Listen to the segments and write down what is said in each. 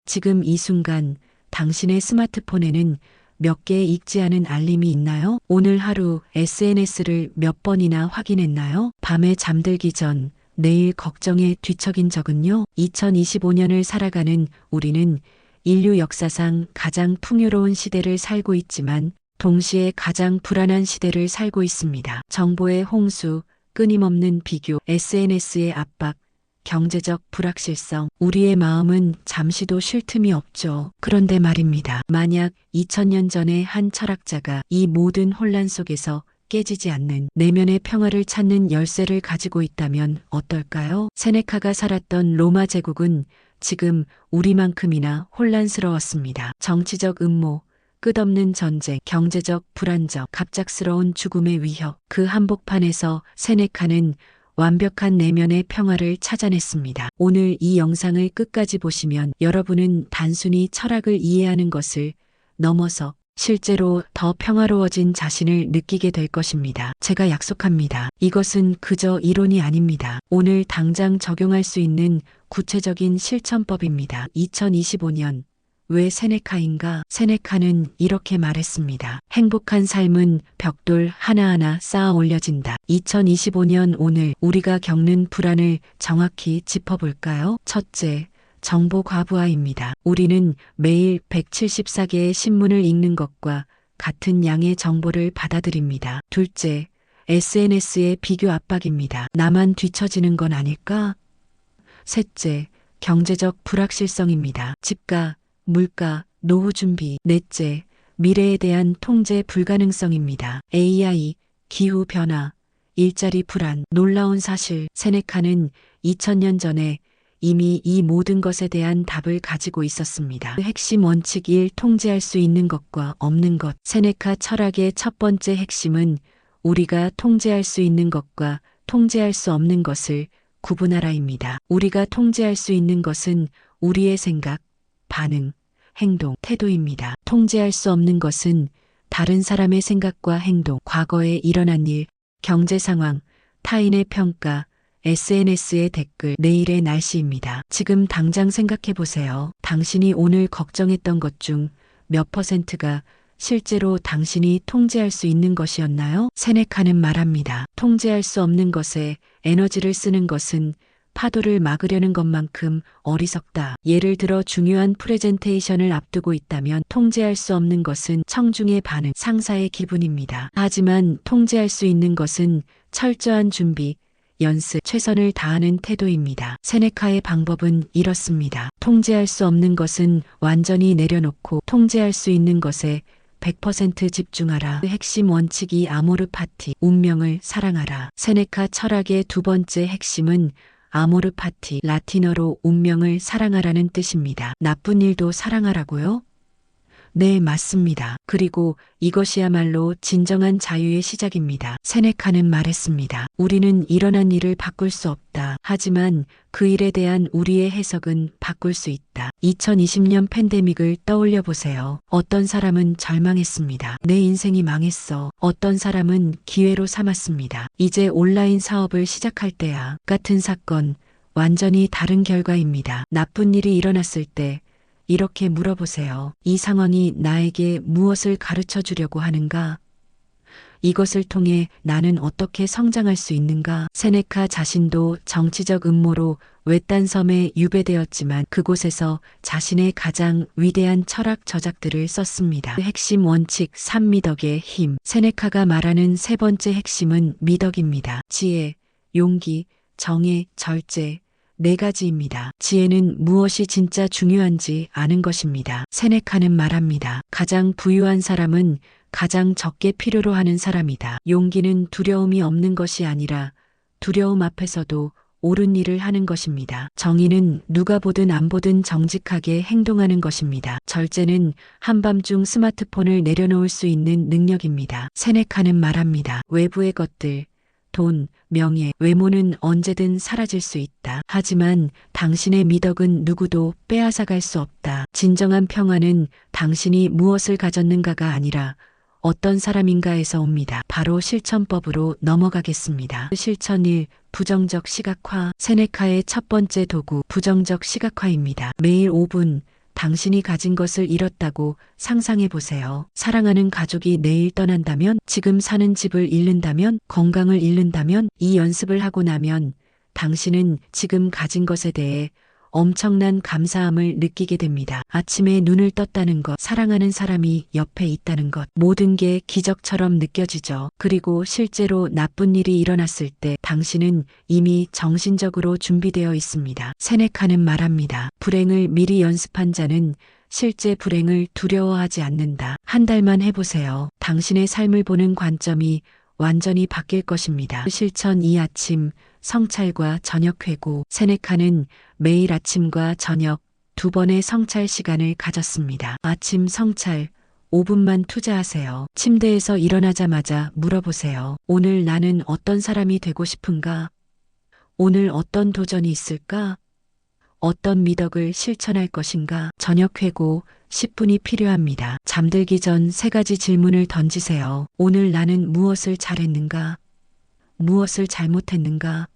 지금 이 순간 당신의 스마트폰에는 몇 개의 읽지 않은 알림이 있나요? 오늘 하루 SNS를 몇 번이나 확인했나요? 밤에 잠들기 전 내일 걱정에 뒤척인 적은요? 2025년을 살아가는 우리는 인류 역사상 가장 풍요로운 시대를 살고 있지만 동시에 가장 불안한 시대를 살고 있습니다. 정보의 홍수, 끊임없는 비교, SNS의 압박, 경제적 불확실성, 우리의 마음은 잠시도 쉴 틈이 없죠. 그런데 말입니다. 만약 2000년 전에 한 철학자가 이 모든 혼란 속에서 깨지지 않는 내면의 평화를 찾는 열쇠를 가지고 있다면 어떨까요? 세네카가 살았던 로마 제국은 지금 우리만큼이나 혼란스러웠습니다. 정치적 음모, 끝없는 전쟁, 경제적 불안정, 갑작스러운 죽음의 위협, 그 한복판에서 세네카는 완벽한 내면의 평화를 찾아냈습니다. 오늘 이 영상을 끝까지 보시면 여러분은 단순히 철학을 이해하는 것을 넘어서 실제로 더 평화로워진 자신을 느끼게 될 것입니다. 제가 약속합니다. 이것은 그저 이론이 아닙니다. 오늘 당장 적용할 수 있는 구체적인 실천법입니다. 2025년 왜 세네카인가? 세네카는 이렇게 말했습니다. 행복한 삶은 벽돌 하나하나 쌓아 올려진다. 2025년 오늘 우리가 겪는 불안을 정확히 짚어볼까요? 첫째, 정보 과부하입니다. 우리는 매일 174개의 신문을 읽는 것과 같은 양의 정보를 받아들입니다. 둘째, SNS의 비교 압박입니다. 나만 뒤처지는 건 아닐까? 셋째, 경제적 불확실성입니다. 집가, 물가, 노후 준비. 넷째, 미래에 대한 통제 불가능성입니다. AI, 기후 변화, 일자리 불안. 놀라운 사실, 세네카는 2000년 전에 이미 이 모든 것에 대한 답을 가지고 있었습니다. 핵심 원칙 1. 통제할 수 있는 것과 없는 것. 세네카 철학의 첫 번째 핵심은 우리가 통제할 수 있는 것과 통제할 수 없는 것을 구분하라입니다. 우리가 통제할 수 있는 것은 우리의 생각, 반응, 행동, 태도입니다. 통제할 수 없는 것은 다른 사람의 생각과 행동, 과거에 일어난 일, 경제 상황, 타인의 평가, SNS의 댓글, 내일의 날씨입니다. 지금 당장 생각해 보세요. 당신이 오늘 걱정했던 것 중 몇 %가 실제로 당신이 통제할 수 있는 것이었나요? 세네카는 말합니다. 통제할 수 없는 것에 에너지를 쓰는 것은 파도를 막으려는 것만큼 어리석다. 예를 들어 중요한 프레젠테이션을 앞두고 있다면 통제할 수 없는 것은 청중의 반응, 상사의 기분입니다. 하지만 통제할 수 있는 것은 철저한 준비, 연습, 최선을 다하는 태도입니다. 세네카의 방법은 이렇습니다. 통제할 수 없는 것은 완전히 내려놓고 통제할 수 있는 것에 100% 집중하라. 핵심 원칙이 아모르 파티, 운명을 사랑하라. 세네카 철학의 두 번째 핵심은 아모르 파티, 라틴어로 운명을 사랑하라는 뜻입니다. 나쁜 일도 사랑하라고요? 네, 맞습니다. 그리고 이것이야말로 진정한 자유의 시작입니다. 세네카는 말했습니다. 우리는 일어난 일을 바꿀 수 없다. 하지만 그 일에 대한 우리의 해석은 바꿀 수 있다. 2020년 팬데믹을 떠올려 보세요. 어떤 사람은 절망했습니다. 내 인생이 망했어. 어떤 사람은 기회로 삼았습니다. 이제 온라인 사업을 시작할 때야. 같은 사건, 완전히 다른 결과입니다. 나쁜 일이 일어났을 때 이렇게 물어보세요. 이 상황이 나에게 무엇을 가르쳐 주려고 하는가? 이것을 통해 나는 어떻게 성장할 수 있는가? 세네카 자신도 정치적 음모로 외딴 섬에 유배되었지만 그곳에서 자신의 가장 위대한 철학 저작들을 썼습니다. 핵심 원칙 3미덕의 힘. 세네카가 말하는 세 번째 핵심은 미덕입니다. 지혜, 용기, 정의, 절제. 네 가지입니다. 지혜는 무엇이 진짜 중요한지 아는 것입니다. 세네카는 말합니다. 가장 부유한 사람은 가장 적게 필요로 하는 사람이다. 용기는 두려움이 없는 것이 아니라 두려움 앞에서도 옳은 일을 하는 것입니다. 정의는 누가 보든 안 보든 정직하게 행동하는 것입니다. 절제는 한밤중 스마트폰을 내려놓을 수 있는 능력입니다. 세네카는 말합니다. 외부의 것들, 돈, 명예, 외모는 언제든 사라질 수 있다. 하지만 당신의 미덕은 누구도 빼앗아갈 수 없다. 진정한 평화는 당신이 무엇을 가졌는가가 아니라 어떤 사람인가에서 옵니다. 바로 실천법으로 넘어가겠습니다. 실천 1. 부정적 시각화. 세네카의 첫 번째 도구, 부정적 시각화입니다. 매일 5분 당신이 가진 것을 잃었다고 상상해 보세요. 사랑하는 가족이 내일 떠난다면, 지금 사는 집을 잃는다면, 건강을 잃는다면, 이 연습을 하고 나면 당신은 지금 가진 것에 대해 엄청난 감사함을 느끼게 됩니다. 아침에 눈을 떴다는 것, 사랑하는 사람이 옆에 있다는 것, 모든 게 기적처럼 느껴지죠. 그리고 실제로 나쁜 일이 일어났을 때 당신은 이미 정신적으로 준비되어 있습니다. 세네카는 말합니다. 불행을 미리 연습한 자는 실제 불행을 두려워하지 않는다. 한 달만 해보세요. 당신의 삶을 보는 관점이 완전히 바뀔 것입니다. 실천. 이 아침 성찰과 저녁 회고. 세네카는 매일 아침과 저녁 두 번의 성찰 시간을 가졌습니다. 아침 성찰 5분만 투자하세요. 침대에서 일어나자마자 물어보세요. 오늘 나는 어떤 사람이 되고 싶은가? 오늘 어떤 도전이 있을까? 어떤 미덕을 실천할 것인가? 저녁 회고 10분이 필요합니다. 잠들기 전 3가지 질문을 던지세요. 오늘 나는 무엇을 잘했는가? 무엇을 잘못했는가?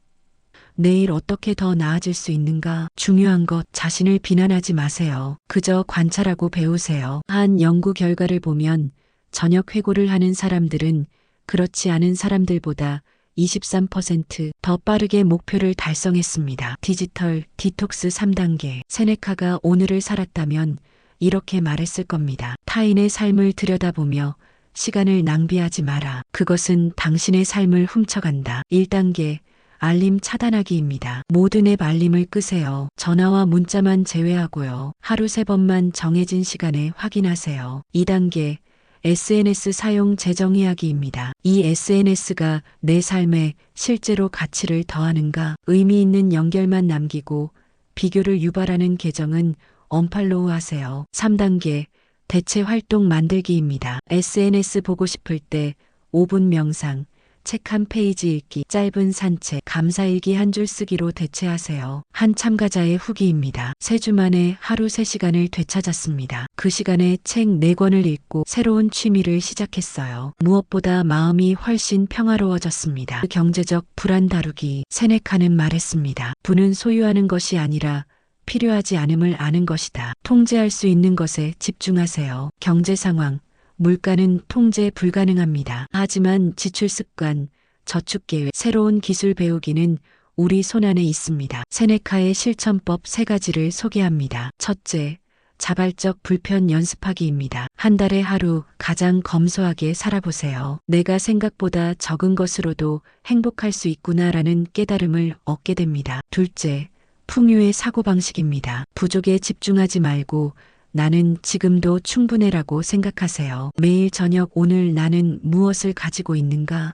내일 어떻게 더 나아질 수 있는가? 중요한 것, 자신을 비난하지 마세요. 그저 관찰하고 배우세요. 한 연구 결과를 보면 저녁 회고를 하는 사람들은 그렇지 않은 사람들보다 23% 더 빠르게 목표를 달성했습니다. 디지털 디톡스 3단계. 세네카가 오늘을 살았다면 이렇게 말했을 겁니다. 타인의 삶을 들여다보며 시간을 낭비하지 마라. 그것은 당신의 삶을 훔쳐간다. 1단계 알림 차단하기입니다. 모든 앱 알림을 끄세요. 전화와 문자만 제외하고요. 하루 3번만 정해진 시간에 확인하세요. 2단계 SNS 사용 재정 이야기입니다. 이 SNS가 내 삶에 실제로 가치를 더하는가? 의미 있는 연결만 남기고 비교를 유발하는 계정은 언팔로우 하세요. 3단계 대체 활동 만들기입니다. SNS 보고 싶을 때 5분 명상, 책 한 페이지 읽기, 짧은 산책, 감사일기 한 줄 쓰기로 대체하세요. 한 참가자의 후기입니다. 3주 만에 하루 3시간을 되찾았습니다. 그 시간에 책 4권을 읽고 새로운 취미를 시작했어요. 무엇보다 마음이 훨씬 평화로워졌습니다. 경제적 불안 다루기. 세네카는 말했습니다. 부는 소유하는 것이 아니라 필요하지 않음을 아는 것이다. 통제할 수 있는 것에 집중하세요. 경제 상황. 물가는 통제 불가능합니다. 하지만 지출 습관, 저축 계획, 새로운 기술 배우기는 우리 손안에 있습니다. 세네카의 실천법 3가지를 소개합니다. 첫째, 자발적 불편 연습하기입니다. 한 달에 하루 가장 검소하게 살아보세요. 내가 생각보다 적은 것으로도 행복할 수 있구나라는 깨달음을 얻게 됩니다. 둘째, 풍요의 사고방식입니다. 부족에 집중하지 말고 나는 지금도 충분해라고 생각하세요. 매일 저녁 오늘 나는 무엇을 가지고 있는가?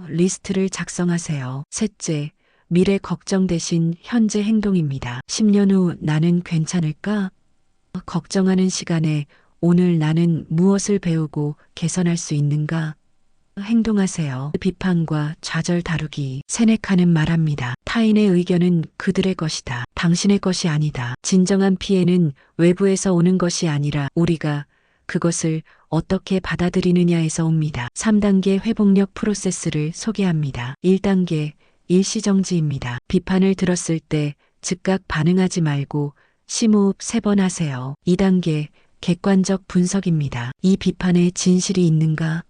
리스트를 작성하세요. 셋째, 미래 걱정 대신 현재 행동입니다. 10년 후 나는 괜찮을까? 걱정하는 시간에 오늘 나는 무엇을 배우고 개선할 수 있는가? 행동하세요. 비판과 좌절 다루기. 세네카는 말합니다. 타인의 의견은 그들의 것이다. 당신의 것이 아니다. 진정한 피해는 외부에서 오는 것이 아니라 우리가 그것을 어떻게 받아들이느냐에서 옵니다. 3단계 회복력 프로세스를 소개합니다. 1단계 일시정지입니다. 비판을 들었을 때 즉각 반응하지 말고 심호흡 3번 하세요. 2단계 객관적 분석입니다. 이 비판에 진실이 있는가?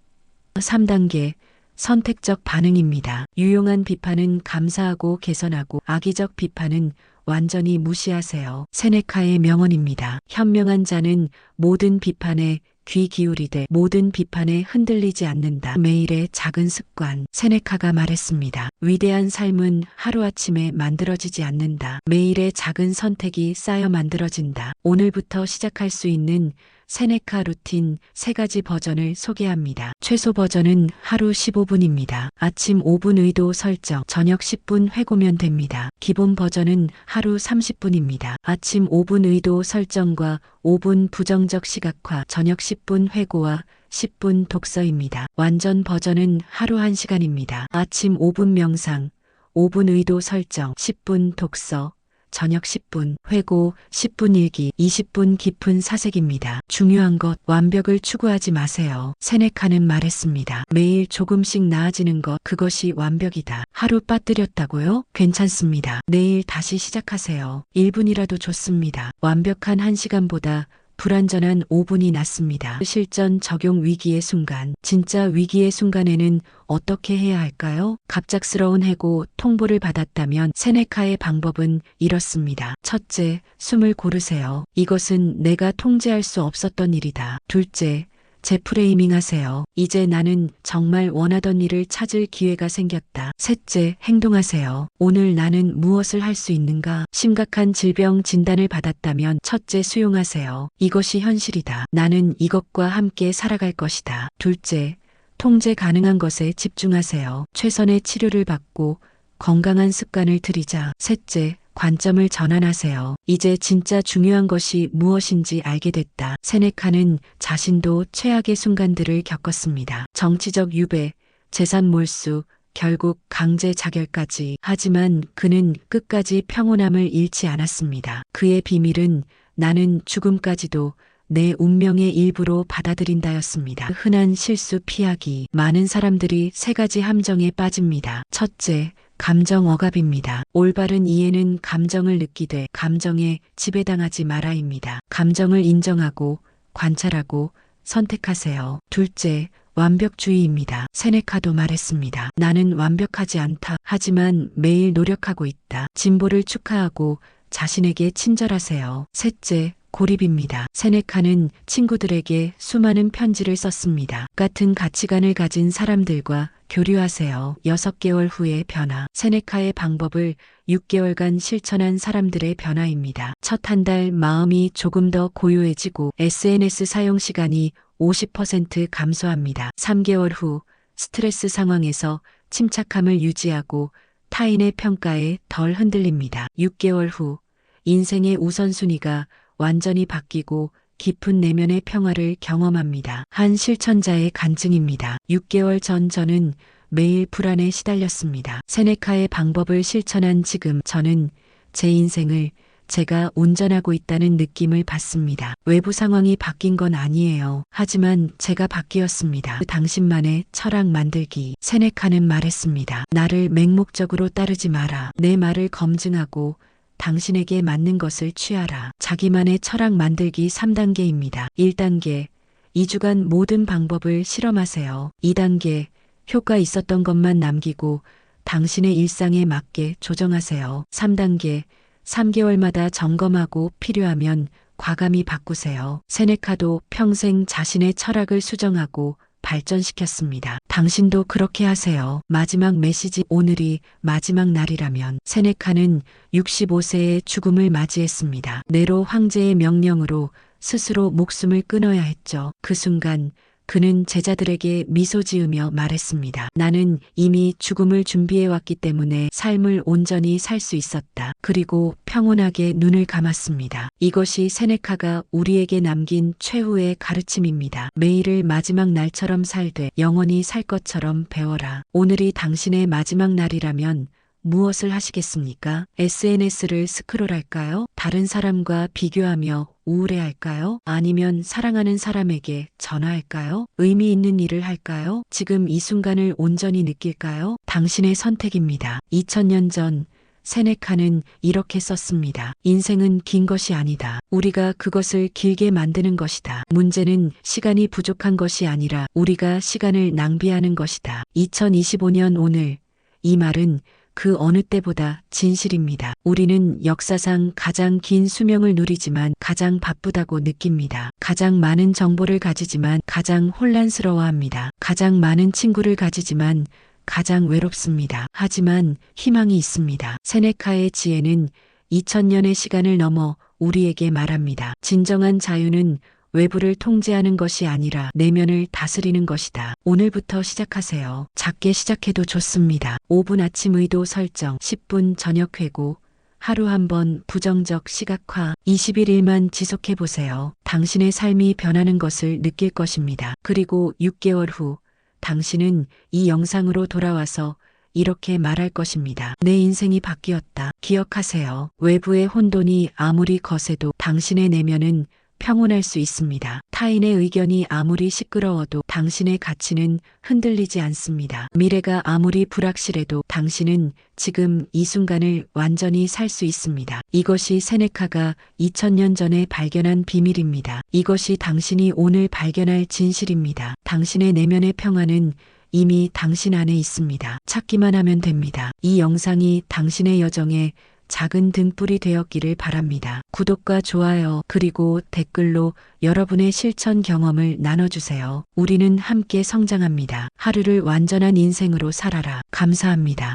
3단계 선택적 반응입니다. 유용한 비판은 감사하고 개선하고 악의적 비판은 완전히 무시하세요. 세네카의 명언입니다. 현명한 자는 모든 비판에 귀 기울이되 모든 비판에 흔들리지 않는다. 매일의 작은 습관. 세네카가 말했습니다. 위대한 삶은 하루아침에 만들어지지 않는다. 매일의 작은 선택이 쌓여 만들어진다. 오늘부터 시작할 수 있는 세네카 루틴 3가지 버전을 소개합니다. 최소 버전은 하루 15분입니다. 아침 5분 의도 설정, 저녁 10분 회고면 됩니다. 기본 버전은 하루 30분입니다. 아침 5분 의도 설정과 5분 부정적 시각화, 저녁 10분 회고와 10분 독서입니다. 완전 버전은 하루 1시간입니다. 아침 5분 명상, 5분 의도 설정, 10분 독서, 저녁 10분, 회고 10분 일기, 20분 깊은 사색입니다. 중요한 것, 완벽을 추구하지 마세요. 세네카는 말했습니다. 매일 조금씩 나아지는 것, 그것이 완벽이다. 하루 빠뜨렸다고요? 괜찮습니다. 내일 다시 시작하세요. 1분이라도 좋습니다. 완벽한 1시간보다 불완전한 5분이 낫습니다. 실전 적용 위기의 순간. 진짜 위기의 순간에는 어떻게 해야 할까요? 갑작스러운 해고 통보를 받았다면 세네카의 방법은 이렇습니다. 첫째, 숨을 고르세요. 이것은 내가 통제할 수 없었던 일이다. 둘째, 재프레이밍 하세요. 이제 나는 정말 원하던 일을 찾을 기회가 생겼다. 셋째, 행동하세요. 오늘 나는 무엇을 할 수 있는가? 심각한 질병 진단을 받았다면 첫째, 수용하세요. 이것이 현실이다. 나는 이것과 함께 살아갈 것이다. 둘째, 통제 가능한 것에 집중하세요. 최선의 치료를 받고 건강한 습관을 들이자. 셋째, 관점을 전환하세요. 이제 진짜 중요한 것이 무엇인지 알게 됐다. 세네카는 자신도 최악의 순간들을 겪었습니다. 정치적 유배, 재산 몰수, 결국 강제 자결까지. 하지만 그는 끝까지 평온함을 잃지 않았습니다. 그의 비밀은 나는 죽음까지도 내 운명의 일부로 받아들인다였습니다. 흔한 실수 피하기. 많은 사람들이 세 가지 함정에 빠집니다. 첫째, 감정 억압입니다. 올바른 이해는 감정을 느끼되 감정에 지배당하지 마라입니다. 감정을 인정하고 관찰하고 선택하세요. 둘째, 완벽주의입니다. 세네카도 말했습니다. 나는 완벽하지 않다. 하지만 매일 노력하고 있다. 진보를 축하하고 자신에게 친절하세요. 셋째, 고립입니다. 세네카는 친구들에게 수많은 편지를 썼습니다. 같은 가치관을 가진 사람들과 교류하세요. 6개월 후의 변화. 세네카의 방법을 6개월간 실천한 사람들의 변화입니다. 첫 한 달 마음이 조금 더 고요해지고 SNS 사용 시간이 50% 감소합니다. 3개월 후 스트레스 상황에서 침착함을 유지하고 타인의 평가에 덜 흔들립니다. 6개월 후 인생의 우선순위가 완전히 바뀌고 깊은 내면의 평화를 경험합니다. 한 실천자의 간증입니다. 6개월 전 저는 매일 불안에 시달렸습니다. 세네카의 방법을 실천한 지금 저는 제 인생을 제가 운전하고 있다는 느낌을 받습니다. 외부 상황이 바뀐 건 아니에요. 하지만 제가 바뀌었습니다. 그 당신만의 철학 만들기. 세네카는 말했습니다. 나를 맹목적으로 따르지 마라. 내 말을 검증하고 당신에게 맞는 것을 취하라. 자기만의 철학 만들기 3단계입니다. 1단계, 2주간 모든 방법을 실험하세요. 2단계, 효과 있었던 것만 남기고 당신의 일상에 맞게 조정하세요. 3단계, 3개월마다 점검하고 필요하면 과감히 바꾸세요. 세네카도 평생 자신의 철학을 수정하고 발전시켰습니다. 당신도 그렇게 하세요. 마지막 메시지. 오늘이 마지막 날이라면. 세네카는 65세의 죽음을 맞이했습니다. 네로 황제의 명령으로 스스로 목숨을 끊어야 했죠. 그 순간 그는 제자들에게 미소 지으며 말했습니다. 나는 이미 죽음을 준비해왔기 때문에 삶을 온전히 살 수 있었다. 그리고 평온하게 눈을 감았습니다. 이것이 세네카가 우리에게 남긴 최후의 가르침입니다. 매일을 마지막 날처럼 살되 영원히 살 것처럼 배워라. 오늘이 당신의 마지막 날이라면 무엇을 하시겠습니까? SNS를 스크롤할까요? 다른 사람과 비교하며 우울해할까요? 아니면 사랑하는 사람에게 전화할까요? 의미 있는 일을 할까요? 지금 이 순간을 온전히 느낄까요? 당신의 선택입니다. 2000년 전 세네카는 이렇게 썼습니다. 인생은 긴 것이 아니다. 우리가 그것을 길게 만드는 것이다. 문제는 시간이 부족한 것이 아니라 우리가 시간을 낭비하는 것이다. 2025년 오늘 이 말은 그 어느 때보다 진실입니다. 우리는 역사상 가장 긴 수명을 누리지만 가장 바쁘다고 느낍니다. 가장 많은 정보를 가지지만 가장 혼란스러워합니다. 가장 많은 친구를 가지지만 가장 외롭습니다. 하지만 희망이 있습니다. 세네카의 지혜는 2000년의 시간을 넘어 우리에게 말합니다. 진정한 자유는 외부를 통제하는 것이 아니라 내면을 다스리는 것이다. 오늘부터 시작하세요. 작게 시작해도 좋습니다. 5분 아침 의도 설정, 10분 저녁 회고, 하루 한 번 부정적 시각화, 21일만 지속해보세요. 당신의 삶이 변하는 것을 느낄 것입니다. 그리고 6개월 후 당신은 이 영상으로 돌아와서 이렇게 말할 것입니다. 내 인생이 바뀌었다. 기억하세요. 외부의 혼돈이 아무리 거세도 당신의 내면은 평온할 수 있습니다. 타인의 의견이 아무리 시끄러워도 당신의 가치는 흔들리지 않습니다. 미래가 아무리 불확실해도 당신은 지금 이 순간을 완전히 살 수 있습니다. 이것이 세네카가 2000년 전에 발견한 비밀입니다. 이것이 당신이 오늘 발견할 진실입니다. 당신의 내면의 평안은 이미 당신 안에 있습니다. 찾기만 하면 됩니다. 이 영상이 당신의 여정에 작은 등불이 되었기를 바랍니다. 구독과 좋아요 그리고 댓글로 여러분의 실천 경험을 나눠주세요. 우리는 함께 성장합니다. 하루를 완전한 인생으로 살아라. 감사합니다.